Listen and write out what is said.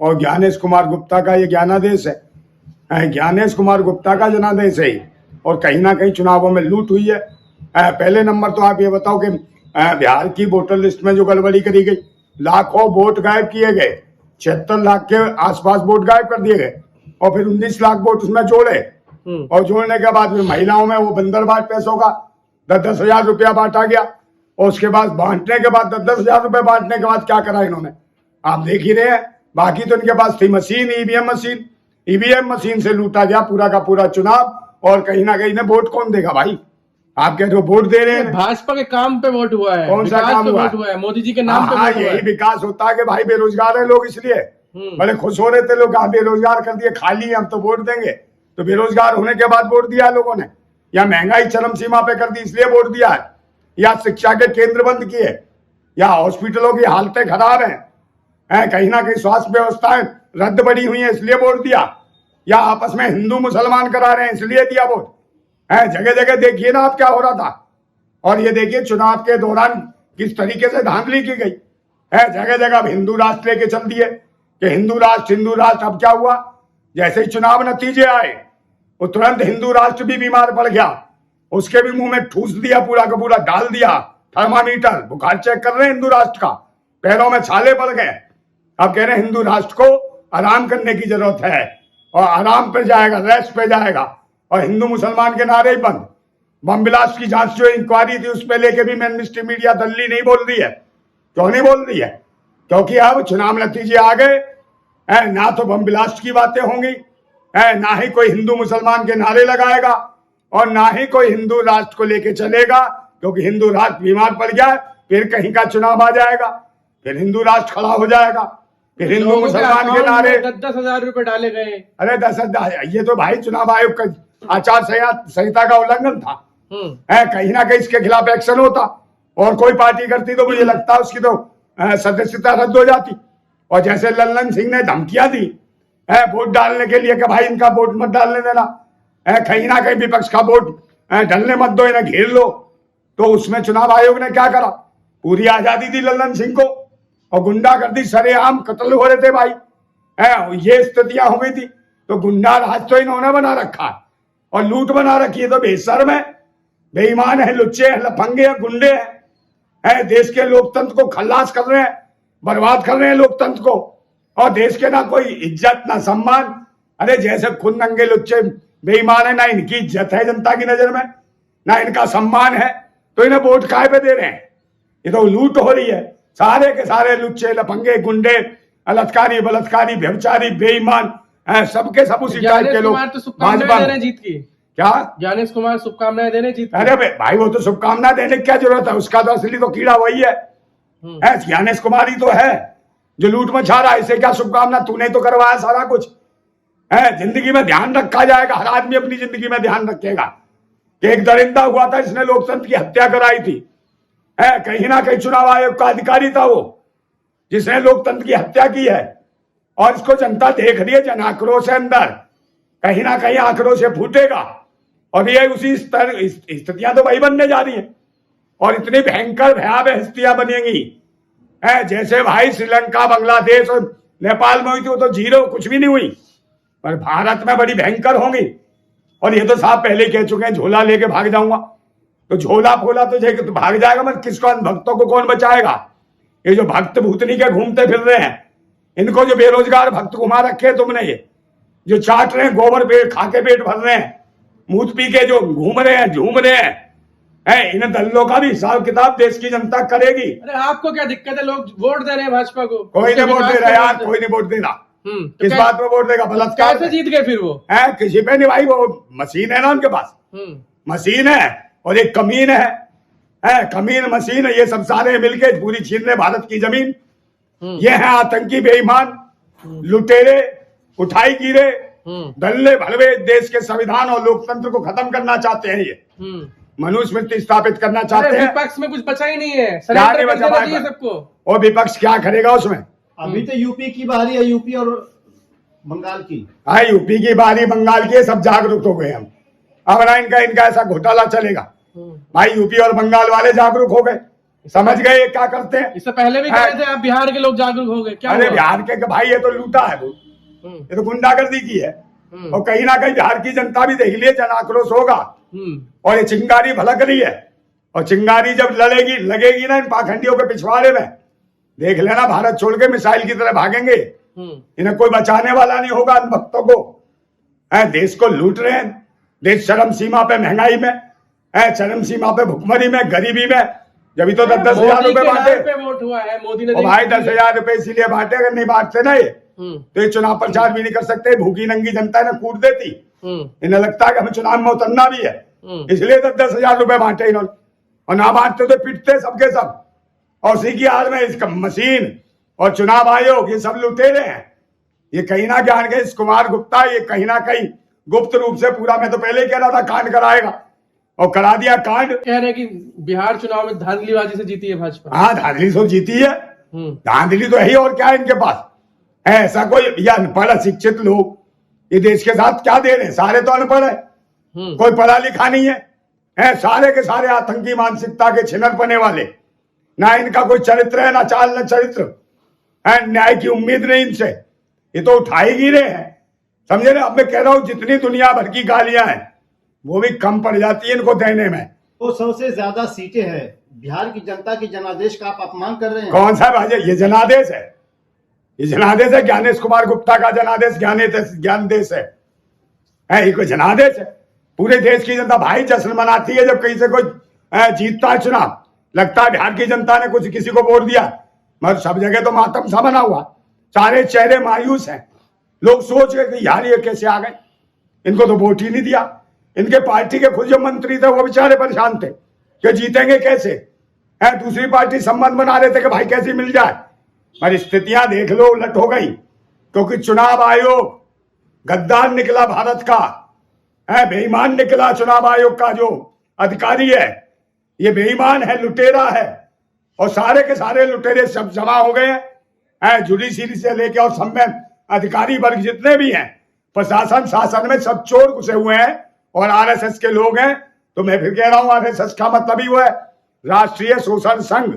और ज्ञानेश कुमार गुप्ता का ये ज्ञानादेश है, ज्ञानेश कुमार गुप्ता का जनादेश है। और कहीं ना कहीं चुनावों में लूट हुई है। पहले नंबर तो आप ये बताओ कि बिहार की वोटर लिस्ट में जो गड़बड़ी करी गई, लाखों वोट गायब किए गए, 76 लाख के आसपास वोट गायब कर दिए गए और फिर 19 लाख वोट उसमें जोड़े और जोड़ने के बाद फिर महिलाओं में वो बंदरबांट पैसों का 10-10 हजार रुपया बांटा गया और उसके बाद बांटने के बाद 10-10 हजार रुपए बांटने के बाद क्या करा इन्होंने आप देख ही रहे हैं। बाकी तो इनके पास थी मशीन, ईवीएम मशीन से लूटा गया पूरा का पूरा चुनाव। और कहीं ना कहीं वोट कौन देगा भाई? आप कह रहे हो वोट दे रहे हैं, भाजपा के काम पे वोट हुआ है, कौन सा काम हुआ है? मोदी जी के नाम पे वोट हुआ है। यही विकास होता है कि भाई बेरोजगार है लोग, इसलिए बड़े खुश हो रहे थे लोग, बेरोजगार कर दिए, खाली हम तो वोट देंगे। तो बेरोजगार होने के बाद वोट दिया लोगों ने, या महंगाई चरम सीमा पे कर दी इसलिए वोट दिया है, या शिक्षा के केंद्र बंद किए, या हॉस्पिटलों की हालतें खराब हैं, कहीं ना कहीं स्वास्थ्य व्यवस्थाएं रद्द बढ़ी हुई है इसलिए वोट दिया, या आपस में हिंदू मुसलमान करा रहे हैं इसलिए दिया वोट। जगह जगह देखिए ना आप क्या हो रहा था। और ये देखिए चुनाव के दौरान किस तरीके से धांधली की गई है, जगह जगह हिंदू राष्ट्र लेके चल दिए कि हिंदू राष्ट्र। अब क्या हुआ, जैसे ही चुनाव नतीजे आए वो तुरंत हिंदू राष्ट्र भी बीमार पड़ गया, उसके भी मुंह में ठूस दिया, पूरा का पूरा डाल दिया थर्मामीटर, बुखार चेक कर रहे हैं हिंदू राष्ट्र का, पैरों में छाले पड़ गए। अब कह रहे हैं हिंदू राष्ट्र को आराम करने की जरूरत है और आराम पे जाएगा, रेस्ट पे जाएगा। और हिंदू मुसलमान के नारे ही बंद। बम ब्लास्ट की जांच जो इंक्वायरी थी उस पर लेके भी मेनस्ट्रीम मीडिया दिल्ली नहीं बोल रही है। क्यों नहीं बोल रही है? क्योंकि अब चुनाव नतीजे आ गए, ना तो बम ब्लास्ट की बातें होंगी, ना ही कोई हिंदू मुसलमान के नारे लगाएगा और ना ही कोई हिंदू राष्ट्र को लेके चलेगा, क्योंकि हिंदू राष्ट्र बीमार पड़ गया, फिर कहीं का चुनाव आ जाएगा, फिर हिंदू राष्ट्र खड़ा हो जाएगा, फिर हिंदू मुसलमान के नारे 10-10 हजार रुपए डाले गए। अरे 10,000, ये तो भाई चुनाव आयोग का आचार संहिता का उल्लंघन था। कहीं ना कहीं इसके खिलाफ एक्शन होता और कोई पार्टी करती तो मुझे लगता है उसकी तो सदस्यता रद्द हो जाती। और जैसे लल्लन सिंह ने धमकियां दी वोट डालने के लिए कि भाई इनका वोट मत डालने देना, कहीं ना कहीं विपक्ष का वोट डालने मत दो, इन्हें घेर लो, तो उसमें चुनाव आयोग ने क्या करा, पूरी आजादी दी लल्लन सिंह को और गुंडागर्दी सरेआम कत्ल हो रहे थे भाई। ये स्थितियां हो गई थी। तो गुंडा राज तो इन्होंने बना रखा है और लूट बना रखी है। तो बेशर्म है, बेईमान है, लुच्चे हैं, लफंगे हैं, गुंडे हैं, देश के लोकतंत्र को खल्लास कर रहे हैं, बर्बाद कर रहे हैं लोकतंत्र को, और देश के ना कोई इज्जत ना सम्मान। अरे जैसे खुद नंगे लुच्चे बेईमान है, ना इनकी इज्जत है जनता की नजर में, ना इनका सम्मान है, तो इन्हें वोट काहे पे दे रहे हैं? ये तो लूट हो रही है। सारे के सारे लुच्चे लफंगे गुंडे बलात्कारी व्यभिचारी बेईमान सबके सब उसी टाइप के लोग। भाजपा जीत की क्या ज्ञानेश कुमार शुभकामनाएं देने जीत? अरे भाई वो तो शुभकामनाएं देने की क्या जरूरत है, उसका तो असली तो कीड़ा वही है। ज्ञानेश कुमार ही तो है जो लूट मचा रहा है, इसे क्या शुभकामना? तूने तो करवाया सारा कुछ। जिंदगी में ध्यान रखा जाएगा, हर आदमी अपनी जिंदगी में ध्यान रखेगा। एक दरिंदा हुआ था, इसने लोकतंत्र की हत्या कराई थी। कहीं ना कहीं चुनाव आयोग का अधिकारी था वो, जिसने लोकतंत्र की हत्या की है, और इसको जनता देख रही है। जन आक्रोश है अंदर, कहीं ना कहीं आक्रोश फूटेगा और ये उसी स्थितियां तो वही बनने जा रही हैं और इतनी भयंकर भयावह स्थितियां बनेंगी जैसे भाई श्रीलंका, बांग्लादेश और नेपाल में हुई थी, वो तो जीरो, कुछ भी नहीं हुई, पर भारत में बड़ी भयंकर होंगी। और ये तो साहब पहले कह चुके हैं झोला लेके भाग जाऊंगा, तो झोला फोला तो भाग जाएगा, मत किसको, भक्तों को कौन बचाएगा? ये जो भक्त भूतनी के घूमते फिर रहे हैं, इनको जो बेरोजगार भक्त घुमा रखे तुमने, ये जो चाट रहे हैं, गोबर पेट खा के पेट भर रहे हैं, मूत पी के जो घूम रहे हैं, झूम रहे हैं, इन दल्लों का भी हिसाब किताब देश की जनता करेगी। अरे आपको क्या दिक्कत है? लोग वोट दे रहे हैं भाजपा को। कोई नहीं वोट दे रहा यार, कोई नहीं वोट दे रहा। किस बात में वोट देगा? बलात्कार कैसे जीत गए फिर वो? किसी पे नहीं भाई, वो मशीन है ना उनके पास, मशीन है और एक कमीन है, कमीन मशीन है, ये सब सारे मिलके पूरी छीन रहे भारत की जमीन। ये है आतंकी, बेईमान, लुटेरे, उठाई गिरे, दल्ले भलवे, देश के संविधान और लोकतंत्र को खत्म करना चाहते हैं। ये मनुस्मृति स्थापित करना चाहते हैं। विपक्ष में कुछ बचा ही नहीं है, सबको। और विपक्ष क्या करेगा उसमें? अभी तो यूपी की बारी है, यूपी और बंगाल की। हाँ, यूपी की बारी, बंगाल की, सब जागरूक हो गए हम। अब ना इनका ऐसा घोटाला चलेगा भाई। यूपी और बंगाल वाले जागरूक हो गए, समझ गए ये क्या करते हैं? इससे पहले भी कह रहे थे आप बिहार के लोग जागरूक हो गए, क्या अरे हुआ? बिहार के भाई ये तो लूटा है वो, ये तो गुंडागर्दी की है। और कहीं ना कहीं बिहार की जनता भी देख लिए, जन आक्रोश होगा। और ये चिंगारी भलक रही है, और चिंगारी जब लड़ेगी लगेगी ना इन पाखंडियों के पिछवाड़े में, देख लेना भारत छोड़ के मिसाइल की तरह भागेंगे। इन्हें कोई बचाने वाला नहीं होगा इन भक्तों को। देश को लूट रहे हैं, देश चरम सीमा पे महंगाई में है, चरम सीमा पे भुखमरी में, गरीबी में। जब तो 10-10 हजार रुपए बांटे, पे वोट हुआ है, मोदी ने और भाई 10,000 रुपए इसीलिए बांटे, अगर नहीं बांटते ना ये तो ये चुनाव प्रचार भी नहीं कर सकते। भूखी नंगी जनता इन्हें कूट देती। इन्हें लगता है कि हमें चुनाव में उतरना भी है, इसलिए 10-10 हजार रुपए बांटे इन्होंने। और ना बांटते तो पिटते सबके सब। और उसी की हाल में इसका मशीन और चुनाव आयोग ये सब लुटेरे हैं। ये कहीं ना जान गए इस कुमार गुप्ता, ये कहीं ना कहीं गुप्त रूप से पूरा, मैं तो पहले ही कह रहा था कांड कराएगा, और करा दिया कांड। कह रहे हैं कि बिहार चुनाव में धांधलीबाजी से जीती है भाजपा। हाँ, धांधली तो जीती है, धांधली तो है, और क्या है इनके पास? ऐसा कोई या अनपढ़ अशिक्षित लोग ये देश के साथ क्या दे रहे हैं? सारे तो अनपढ़ है, कोई पढ़ा लिखा नहीं है, सारे के सारे आतंकी मानसिकता के छिनर पने वाले। ना इनका कोई चरित्र है, ना चाल, ना चरित्र है, न्याय की उम्मीद नहीं इनसे। ये तो उठा ही गिरे हैं, समझे ना? अब मैं कह रहा हूं जितनी दुनिया भर की गालियां हैं वो भी कम पड़ जाती है इनको देने में। तो सबसे ज्यादा सीटें हैं, बिहार की जनता की जनादेश का आप अपमान कर रहे हैं। कौन सा भाई? ये जनादेश है, ये जनादेश है। ज्ञानेश कुमार गुप्ता का जनादेश ज्ञानदेश है, ये कोई जनादेश है? पूरे देश की जनता भाई जश्न मनाती है जब कहीं से कोई जीतता है चुनाव। लगता है बिहार की जनता ने कुछ किसी को वोट दिया, मगर सब जगह तो मातम सा बना हुआ, सारे चेहरे मायूस हैं। लोग सोच रहे कि यार ये कैसे आ गए, इनको तो वोट ही नहीं दिया। इनके पार्टी के खुद जो मंत्री थे वो बेचारे परेशान थे कि जीतेंगे कैसे। दूसरी पार्टी संबंध बना रहे थे कि भाई कैसे मिल जाए, पर स्थितियां देख लो उलट हो गई, क्योंकि चुनाव आयोग गद्दार निकला भारत का, बेईमान निकला। चुनाव आयोग का जो अधिकारी है ये बेईमान है, लुटेरा है, और सारे के सारे लुटेरे सब जमा हो गए हैं। जुडिशरी से लेके और सब में अधिकारी वर्ग जितने भी हैं, प्रशासन शासन में सब चोर घुसे हुए हैं और आरएसएस के लोग हैं। तो मैं फिर कह रहा हूं आरएसएस का मतलब ही वो है राष्ट्रीय शोषण संघ।